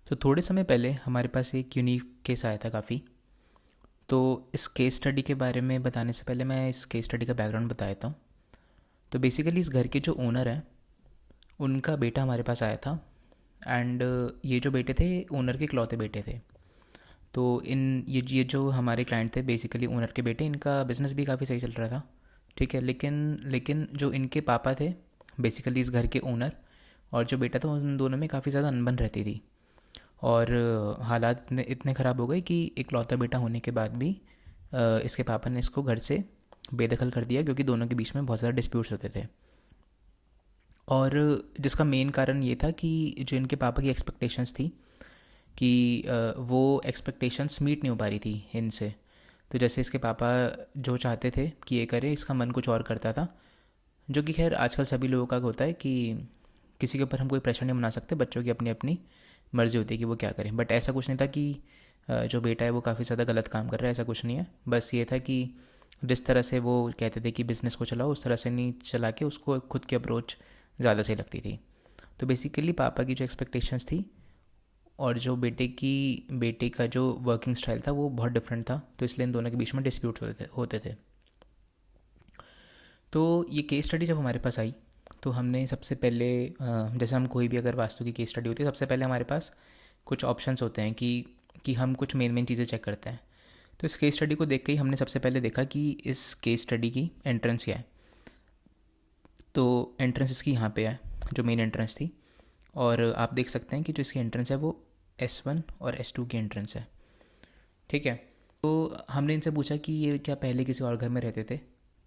तो थोड़े समय पहले हमारे पास एक यूनिक केस आया था काफ़ी। तो इस केस स्टडी के बारे में बताने से पहले मैं इस केस स्टडी का बैकग्राउंड बता देता हूँ। तो बेसिकली इस घर के जो ओनर हैं उनका बेटा हमारे पास आया था। एंड ये जो बेटे थे ओनर के इकलौते बेटे थे। तो इन ये जो हमारे क्लाइंट थे बेसिकली ओनर के बेटे, इनका बिज़नेस भी काफ़ी सही चल रहा था। ठीक है, लेकिन लेकिन जो इनके पापा थे बेसिकली इस घर के ओनर, और जो बेटा था उन दोनों में काफ़ी ज़्यादा अनबन रहती थी। और हालात इतने इतने ख़राब हो गए कि इकलौता बेटा होने के बाद भी इसके पापा ने इसको घर से बेदखल कर दिया, क्योंकि दोनों के बीच में बहुत ज़्यादा डिस्प्यूट्स होते थे। और जिसका मेन कारण ये था कि जो इनके पापा की एक्सपेक्टेशंस थी कि वो एक्सपेक्टेशंस मीट नहीं हो पा रही थी इनसे। तो जैसे इसके पापा जो चाहते थे कि ये करे, इसका मन कुछ और करता था। जो कि खैर आजकल सभी लोगों का होता है कि किसी के ऊपर हम कोई प्रेशर नहीं बना सकते, बच्चों की अपनी अपनी मर्ज़ी होती है कि वो क्या करें। बट ऐसा कुछ नहीं था कि जो बेटा है वो काफ़ी ज़्यादा गलत काम कर रहा है, ऐसा कुछ नहीं है। बस ये था कि जिस तरह से वो कहते थे कि बिज़नेस को चलाओ, उस तरह से नहीं चला के उसको खुद की अप्रोच ज़्यादा सही लगती थी। तो बेसिकली पापा की जो एक्सपेक्टेशंस थी और जो बेटे का जो वर्किंग स्टाइल था वो बहुत डिफरेंट था। तो इसलिए इन दोनों के बीच में डिस्प्यूट्स होते थे। तो ये केस स्टडी जब हमारे पास आई तो हमने सबसे पहले जैसे हम कोई भी अगर वास्तु की केस स्टडी होती है, सबसे पहले हमारे पास कुछ ऑप्शंस होते हैं कि हम कुछ मेन मेन चीज़ें चेक करते हैं। तो इस केस स्टडी को देख के ही हमने सबसे पहले देखा कि इस केस स्टडी की एंट्रेंस क्या है। तो एंट्रेंस इसकी यहाँ पे है, जो मेन एंट्रेंस थी। और आप देख सकते हैं कि जो इसकी एंट्रेंस है वो S1 और S2 की एंट्रेंस है। ठीक है। तो हमने इनसे पूछा कि ये क्या पहले किसी और घर में रहते थे।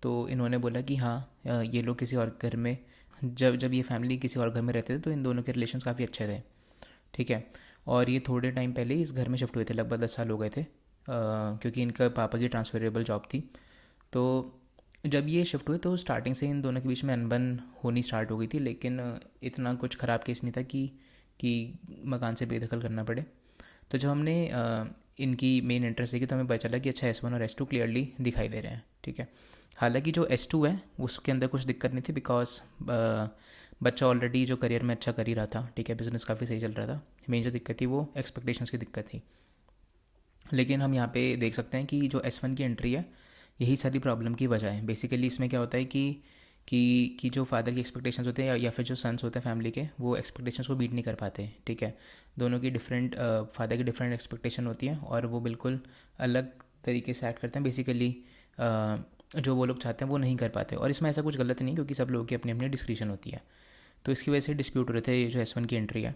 तो इन्होंने बोला कि हाँ, ये लोग किसी और घर में, जब जब ये फैमिली किसी और घर में रहते थे तो इन दोनों के रिलेशंस काफ़ी अच्छे थे। ठीक है। और ये थोड़े टाइम पहले ही इस घर में शिफ्ट हुए थे, लगभग 10 साल हो गए थे, क्योंकि इनका पापा की ट्रांसफरेबल जॉब थी। तो जब ये शिफ्ट हुए तो स्टार्टिंग से इन दोनों के बीच में अनबन होनी स्टार्ट हो गई थी, लेकिन इतना कुछ ख़राब केस नहीं था कि मकान से बेदखल करना पड़े। तो जब हमने इनकी मेन एंट्रेंस देखी तो हमें पता चला कि अच्छा S1 और S2 क्लियरली दिखाई दे रहे हैं। ठीक है। हालांकि जो S2 है उसके अंदर कुछ दिक्कत नहीं थी, बिकॉज बच्चा ऑलरेडी जो करियर में अच्छा कर ही रहा था। ठीक है, बिज़नेस काफ़ी सही चल रहा था। मेन जो दिक्कत थी वो एक्सपेक्टेशंस की दिक्कत थी। लेकिन हम यहाँ पे देख सकते हैं कि जो S1 की एंट्री है यही सारी प्रॉब्लम की वजह है। बेसिकली इसमें क्या होता है कि जो फादर की एक्सपेक्टेशंस होते हैं या फिर जो सन्स होते हैं फैमिली के, वो एक्सपेक्टेशंस को बीट नहीं कर पाते। ठीक है। दोनों की डिफरेंट, फादर की डिफरेंट एक्सपेक्टेशन होती है और वो बिल्कुल अलग तरीके से एक्ट करते हैं। बेसिकली जो वो लोग चाहते हैं वो नहीं कर पाते। और इसमें ऐसा कुछ गलत नहीं, क्योंकि सब लोगों की अपनी अपनी डिस्क्रिप्शन होती है। तो इसकी वजह से डिस्प्यूट हो रहे थे ये जो S1 की एंट्री है।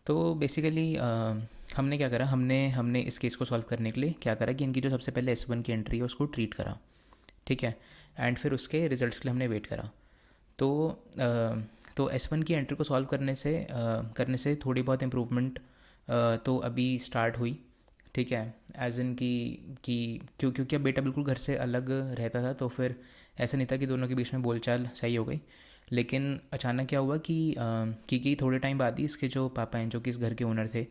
तो बेसिकली हमने क्या करा, हमने हमने इस केस को सॉल्व करने के लिए क्या करा कि इनकी जो सबसे पहले S1 की एंट्री है उसको ट्रीट करा। ठीक है। एंड फिर उसके रिजल्ट्स के लिए हमने वेट करा। तो तो S1 की एंट्री को सॉल्व करने से थोड़ी बहुत इम्प्रूवमेंट तो अभी स्टार्ट हुई। ठीक है। एज इन कि क्योंकि अब बेटा बिल्कुल घर से अलग रहता था, तो फिर ऐसा नहीं था कि दोनों के बीच में बोलचाल सही हो गई। लेकिन अचानक क्या हुआ कि थोड़े टाइम बाद ही इसके जो पापा हैं, जो कि इस घर के ओनर थे,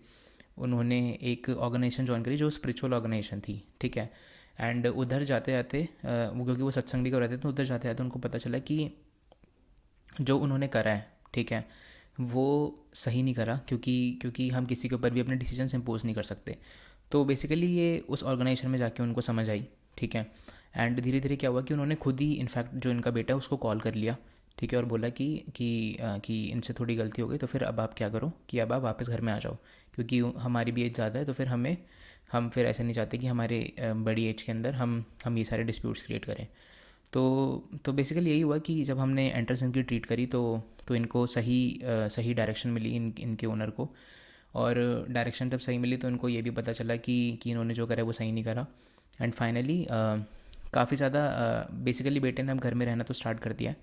उन्होंने एक ऑर्गेनाइजेशन ज्वाइन करी जो स्पिरिचुअल ऑर्गेनाइजेशन थी। ठीक है। एंड उधर जाते जाते वो, क्योंकि वो सत्संग भी कर रहे थे, तो उधर जाते जाते उनको पता चला कि जो उन्होंने करा है, ठीक है, वो सही नहीं करा, क्योंकि हम किसी के ऊपर भी अपने डिसीजन इम्पोज नहीं कर सकते। तो बेसिकली ये उस ऑर्गेनाइजेशन में जाके उनको समझ आई। ठीक है। एंड धीरे धीरे क्या हुआ कि उन्होंने खुद ही इनफैक्ट जो इनका बेटा है उसको कॉल कर लिया। ठीक है। और बोला कि इनसे थोड़ी गलती हो गई, तो फिर अब आप क्या करो कि अब आप वापस घर में आ जाओ, क्योंकि हमारी भी एज ज़्यादा है। तो फिर हम फिर ऐसे नहीं चाहते कि हमारे बड़ी एज के अंदर हम ये सारे डिस्प्यूट्स क्रिएट करें। तो बेसिकली यही हुआ कि जब हमने एंट्रेंस इनकी ट्रीट करी तो इनको सही डायरेक्शन मिली इनके ओनर को। और डायरेक्शन जब सही मिली तो इनको ये भी पता चला कि इन्होंने जो करा है वो सही नहीं करा। एंड फाइनली काफ़ी ज़्यादा बेसिकली बेटे ने अब घर में रहना तो स्टार्ट कर दिया है।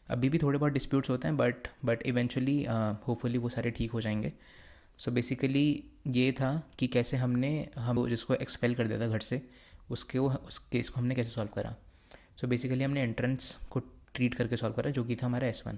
अभी भी थोड़े बहुत डिस्प्यूट्स होते हैं, बट इवेंचुअली होपफुली वो सारे ठीक हो जाएंगे। सो बेसिकली ये था कि कैसे हम जिसको एक्सपेल कर दिया था घर से, उस केस को हमने कैसे सॉल्व करा। सो बेसिकली हमने एंट्रेंस को ट्रीट करके सॉल्व करा, जो कि था हमारा S1।